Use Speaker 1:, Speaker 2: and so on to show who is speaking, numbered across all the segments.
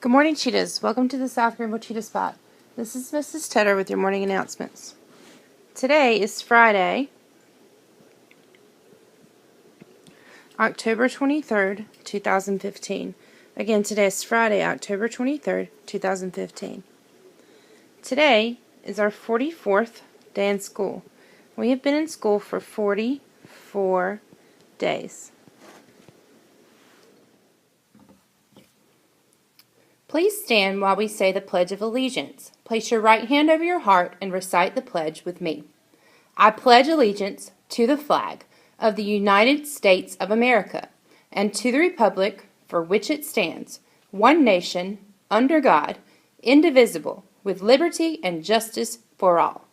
Speaker 1: Good morning, Cheetahs. Welcome to the South Greenville Cheetah Spot. This is Mrs. Tedder with your morning announcements. Today is Friday, October 23rd, 2015. Again, today is Friday, October 23rd, 2015. Today is our 44th day in school. We have been in school for 44 days. Please stand while we say the Pledge of Allegiance. Place your right hand over your heart and recite the pledge with me. I pledge allegiance to the flag of the United States of America and to the republic for which it stands, one nation, under God, indivisible, with liberty and justice for all.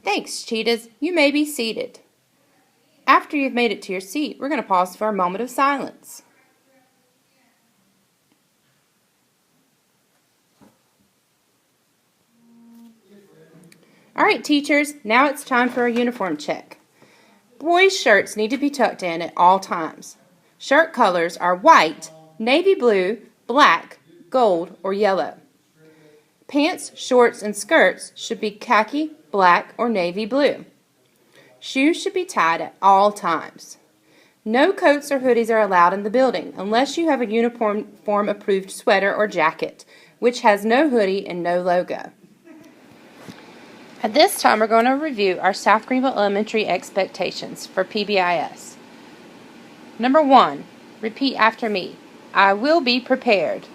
Speaker 1: Thanks, Cheetahs. You may be seated. After you've made it to your seat, we're going to pause for a moment of silence. All right, teachers, now it's time for a uniform check. Boys' shirts need to be tucked in at all times. Shirt colors are white, navy blue, black, gold, or yellow. Pants, shorts, and skirts should be khaki, black, or navy blue. Shoes should be tied at all times. No coats or hoodies are allowed in the building unless you have a uniform-approved sweater or jacket, which has no hoodie and no logo. At this time, we're going to review our South Greenville Elementary expectations for PBIS. Number 1, repeat after me. I will be prepared.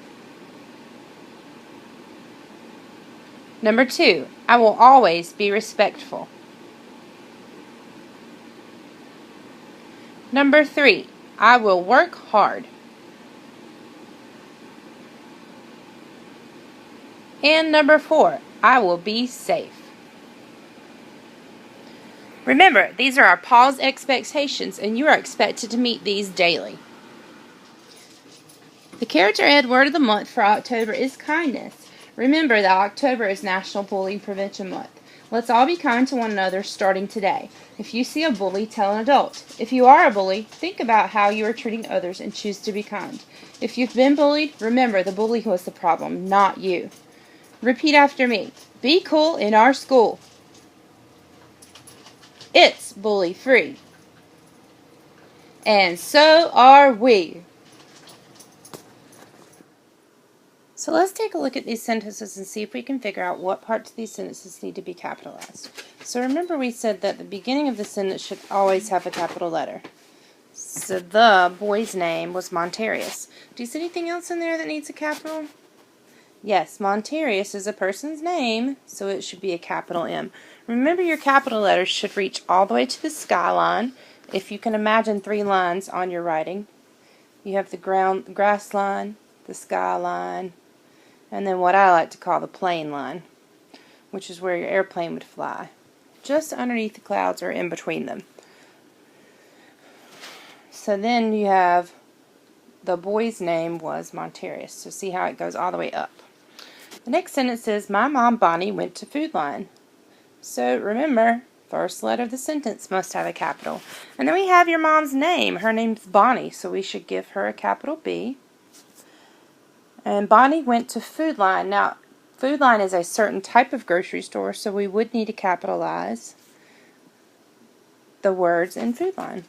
Speaker 1: Number 2, I will always be respectful. Number 3, I will work hard. And number 4, I will be safe. Remember, these are our PAWS expectations, and you are expected to meet these daily. The Character Ed word of the month for October is kindness. Remember that October is National Bullying Prevention Month. Let's all be kind to one another starting today. If you see a bully, tell an adult. If you are a bully, think about how you are treating others and choose to be kind. If you've been bullied, remember the bully was the problem, not you. Repeat after me. Be cool in our school. It's bully-free. And so are we. So let's take a look at these sentences and see if we can figure out what parts of these sentences need to be capitalized. So remember we said that the beginning of the sentence should always have a capital letter. So the boy's name was Montarius. Do you see anything else in there that needs a capital? Yes, Montarius is a person's name, so it should be a capital M. Remember, your capital letters should reach all the way to the skyline. If you can imagine 3 lines on your writing. You have the grass line, the sky line, and then what I like to call the plane line, which is where your airplane would fly. Just underneath the clouds or in between them. So then you have the boy's name was Montarius. So see how it goes all the way up. The next sentence is, my mom Bonnie went to Food Line. So remember, first letter of the sentence must have a capital. And then we have your mom's name. Her name's Bonnie, so we should give her a capital B. And Bonnie went to Food Line. Now, Food Line is a certain type of grocery store, so we would need to capitalize the words in Food Line.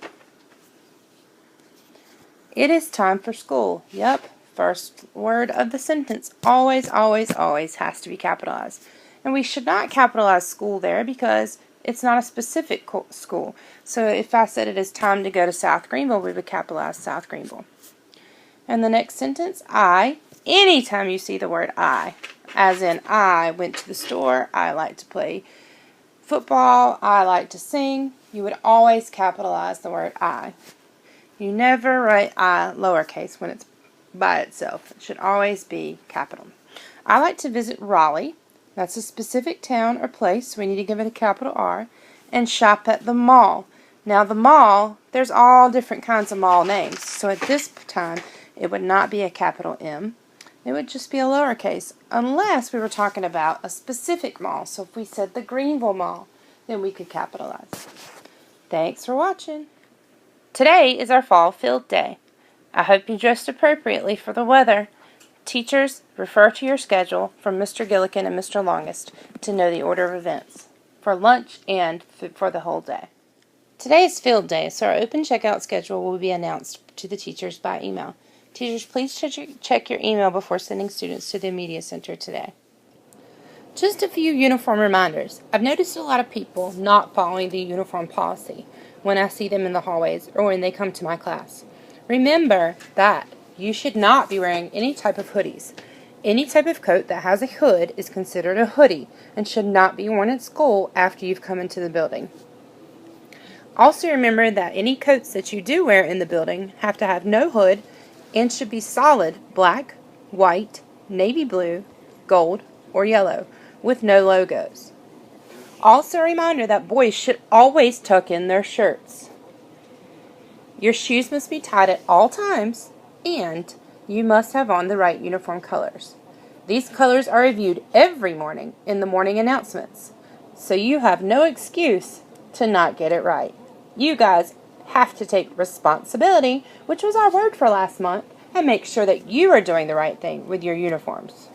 Speaker 1: It is time for school. Yep. First word of the sentence always, always, always has to be capitalized. And we should not capitalize school there because it's not a specific school. So if I said it is time to go to South Greenville, we would capitalize South Greenville. And the next sentence, I, anytime you see the word I, as in I went to the store, I like to play football, I like to sing, you would always capitalize the word I. You never write I lowercase when it's by itself. It should always be capital. I like to visit Raleigh. That's a specific town or place, so we need to give it a capital R. And shop at the mall. Now the mall, there's all different kinds of mall names. So at this time, it would not be a capital M. It would just be a lowercase, unless we were talking about a specific mall. So if we said the Greenville Mall, then we could capitalize. Thanks for watching. Today is our fall field day. I hope you dressed appropriately for the weather. Teachers, refer to your schedule from Mr. Gillikin and Mr. Longest to know the order of events for lunch and for the whole day. Today is field day, so our open checkout schedule will be announced to the teachers by email. Teachers, please check your email before sending students to the media center today. Just a few uniform reminders. I've noticed a lot of people not following the uniform policy when I see them in the hallways or when they come to my class. Remember that you should not be wearing any type of hoodies. Any type of coat that has a hood is considered a hoodie and should not be worn at school after you've come into the building. Also remember that any coats that you do wear in the building have to have no hood and should be solid black, white, navy blue, gold, or yellow with no logos. Also a reminder that boys should always tuck in their shirts. Your shoes must be tied at all times, and you must have on the right uniform colors. These colors are reviewed every morning in the morning announcements, so you have no excuse to not get it right. You guys have to take responsibility, which was our word for last month, and make sure that you are doing the right thing with your uniforms.